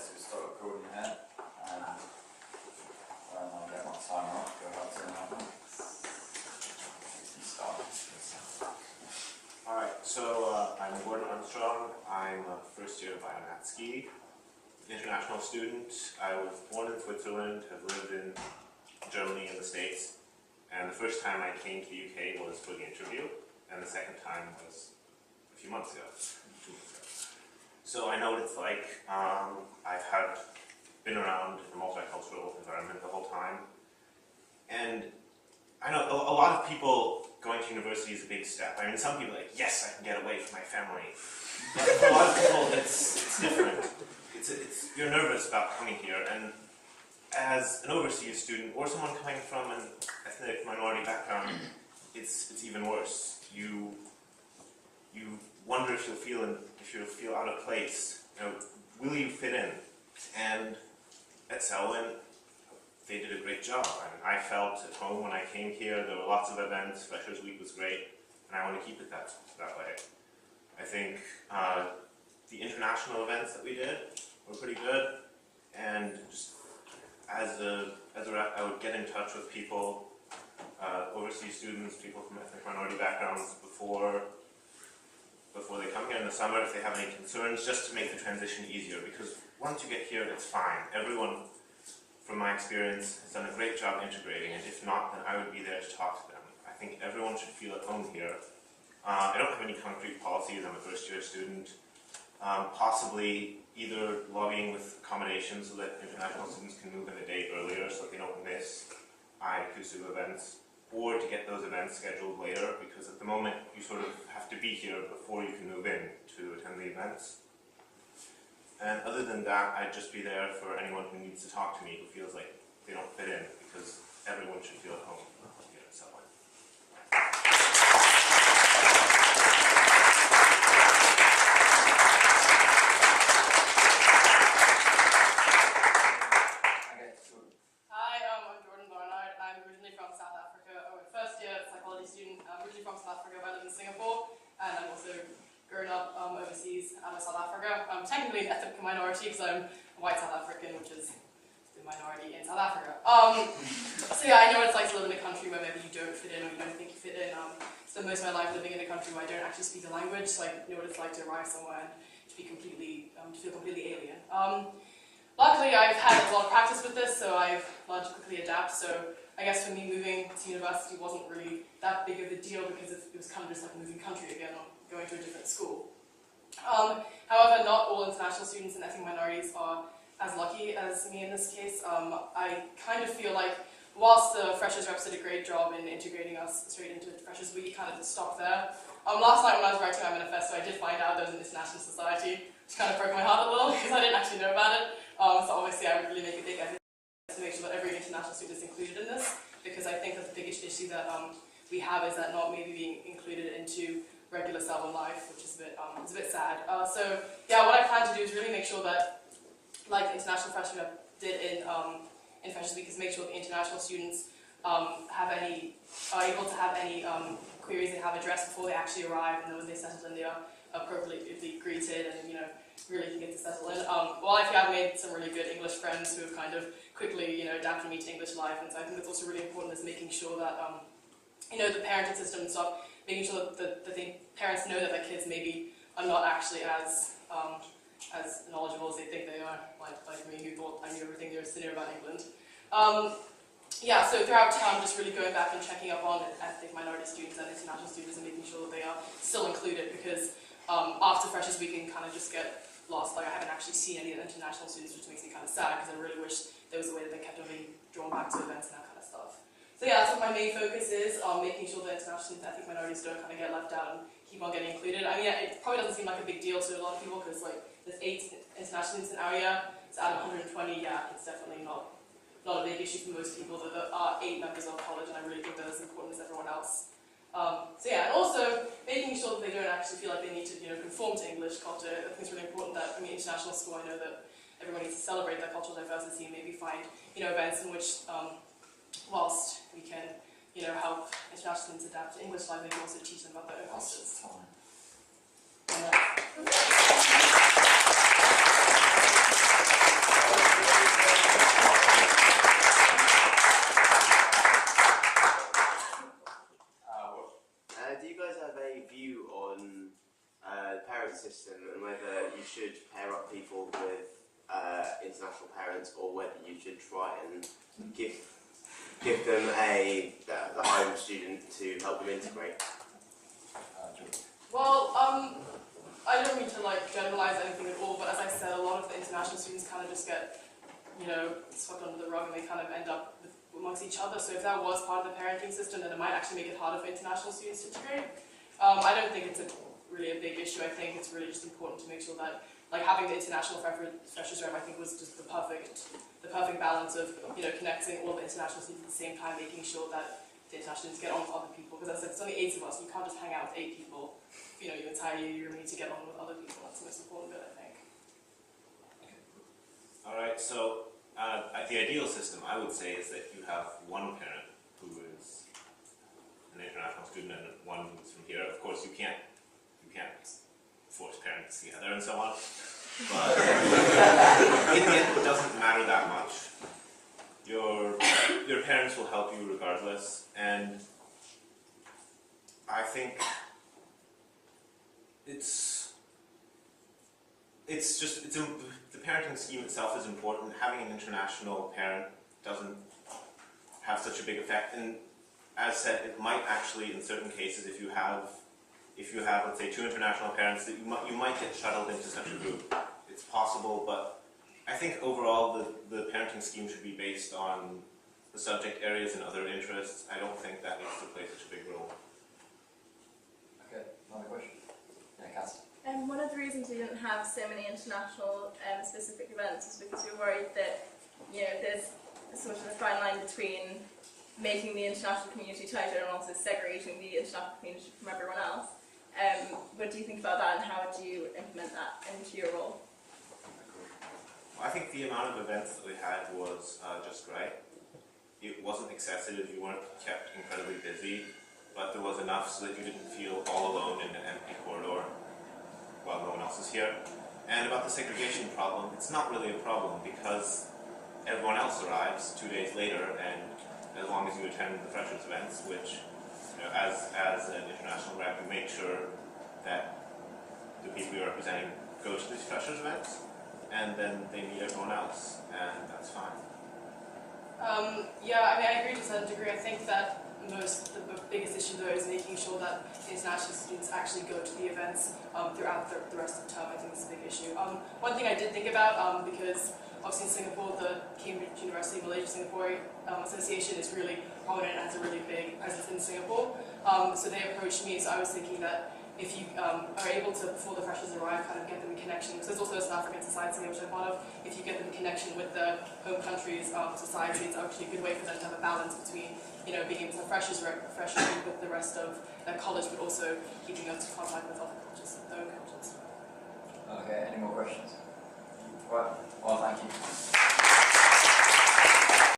so we start recording here, and I'll get my timer off, go back to another. Alright, so I'm Gordon Armstrong. I'm a first year biomat ski, international student. I was born in Switzerland, have lived in Germany and the States, and the first time I came to the UK was for the interview, and the second time was a few months ago, 2 months ago. So I know what it's like. I've been around a multicultural environment the whole time, and I know a lot of people going to university is a big step. I mean, some people are like, yes, I can get away from my family. But for a lot of people, it's different. You're nervous about coming here, and as an overseas student or someone coming from an ethnic minority background, it's even worse. You wonder if you'll feel out of place. You know, will you fit in? And at Selwyn, they did a great job. I mean, I felt at home when I came here. There were lots of events. Freshers Week was great, and I want to keep it that way. I think the international events that we did were pretty good, and just as a rep, I would get in touch with people, overseas students, people from ethnic minority backgrounds before they come here in the summer if they have any concerns, just to make the transition easier, because once you get here, it's fine. Everyone, from my experience, has done a great job integrating, and if not, then I would be there to talk to them. I think everyone should feel at home here. I don't have any concrete policies. I'm a first-year student. Possibly either lobbying with accommodations so that international students can move in a day earlier so that they don't miss IACUSU events, or to get those events scheduled later, because at the moment you sort of have to be here before you can move in to attend the events. And other than that, I'd just be there for anyone who needs to talk to me who feels like they don't fit in, because everyone should feel at home here at Selwyn. Hi, I'm Jordan Barnard. I'm originally from South Africa. I'm a first year psychology student. I'm originally from South Africa, but I live in Singapore, and I'm also grown up overseas out of South Africa. I'm technically an ethnic minority because I'm a white South African, which is the minority in South Africa. So yeah, I know what it's like to live in a country where maybe you don't fit in or you don't think you fit in. Spent most of my life living in a country where I don't actually speak the language, so I know what it's like to arrive somewhere and to be to feel completely alien. Luckily, I've had a lot of practice with this, so I've learned to quickly adapt. So I guess for me, moving to university wasn't really that big of a deal, because it was kind of just like moving country again, or going to a different school. However, not all international students and ethnic minorities are as lucky as me in this case. I kind of feel like whilst the Freshers reps did a great job in integrating us straight into Freshers Week, kind of just stopped there. Last night when I was writing my manifesto, I did find out there was an international society, which kind of broke my heart a little because I didn't actually know about it. So obviously I would really make a big effort to make sure that every international student is included in this, because I think that the biggest issue that we have is that not maybe being included into regular Selwyn life, which is a bit sad. So yeah, what I plan to do is really make sure that, like the international freshman did in Freshers Week, is make sure the international students are able to have any queries they have addressed before they actually arrive, and then when they settle in, they are appropriately greeted, and really can get to settle in. Well, I have made some really good English friends who have kind of quickly adapted me to English life, and so I think that's also really important, is making sure that the parenting system and stuff, making sure that the parents know that their kids maybe are not actually as knowledgeable as they think they are, like me, who thought I knew everything there is to know about England. Yeah, so throughout time, just really going back and checking up on ethnic minority students and international students and making sure that they are still included, because after Freshers Week, we can kind of just get lost. Like, I haven't actually seen any of the international students, which makes me kind of sad, because I really wish there was a way that they kept on being drawn back to events and that kind of stuff. So yeah, that's what my main focus is, making sure that international students and ethnic minorities don't kind of get left out and keep on getting included. I mean, yeah, it probably doesn't seem like a big deal to a lot of people, because like there's 8 international students in our area, so out of 120, yeah, it's definitely not a big issue for most people. That there are 8 members of college, and I really think they're as important as everyone else. So yeah, and also making sure that they don't actually feel like they need to conform to English culture. I think it's really important that, I mean, international school, I know that everyone needs to celebrate their cultural diversity and maybe find events in which whilst we can, help international students adapt to English life, we can also teach them about their own cultures. parenting system and whether you should pair up people with international parents or whether you should try and give them the home student to help them integrate. Well, I don't mean to generalize anything at all, but as I said, a lot of the international students kind of just get, swept under the rug and they kind of end up amongst each other. So if that was part of the parenting system, then it might actually make it harder for international students to integrate. I don't think it's really a big issue. I think it's really just important to make sure that having the international freshers room, I think, was just the perfect balance of connecting all the international students at the same time, making sure that the international students get on with other people. Because as I said, it's only 8 of us. You can't just hang out with 8 people. Your entire year. You really need to get on with other people. That's the most important bit, I think. All right. So the ideal system, I would say, is that you have one parent who is an international student and one who's from here. Of course, you can't force parents together and so on. But in the end, it doesn't matter that much. Your parents will help you regardless, and I think the parenting scheme itself is important. Having an international parent doesn't have such a big effect, and as said, it might actually, in certain cases, if you have, let's say, 2 international parents, that you might get shuttled into such a group. It's possible, but I think overall the parenting scheme should be based on the subject areas and other interests. I don't think that needs to play such a big role. Okay, another question. Yeah, Cass. One of the reasons we didn't have so many international specific events is because we were worried that there's sort of a fine line between making the international community tighter and also segregating the international community from everyone else. What do you think about that, and how would you implement that into your role? I think the amount of events that we had was just right. It wasn't excessive, you weren't kept incredibly busy, but there was enough so that you didn't feel all alone in an empty corridor while no one else is here. And about the segregation problem, it's not really a problem because everyone else arrives 2 days later, and as long as you attend the freshers events, which as an international rep, we make sure that the people you're representing go to these freshers events, and then they meet everyone else, and that's fine. Yeah, I agree to a certain degree. I think that the biggest issue though is making sure that international students actually go to the events throughout the rest of the term. I think it's a big issue. One thing I did think about, because obviously in Singapore, the Cambridge University Malaysia Singapore Association is really prominent and has a really big presence in Singapore. So they approached me, so I was thinking that if you are able to, before the freshers arrive, kind of get them in connection, because there's also a South African society which I'm part of, if you get them in connection with the home country's society, it's actually a good way for them to have a balance between being able to have freshers with the rest of their college, but also keeping up to contact with other cultures, their own cultures. Okay, any more questions? Right, well, thank you.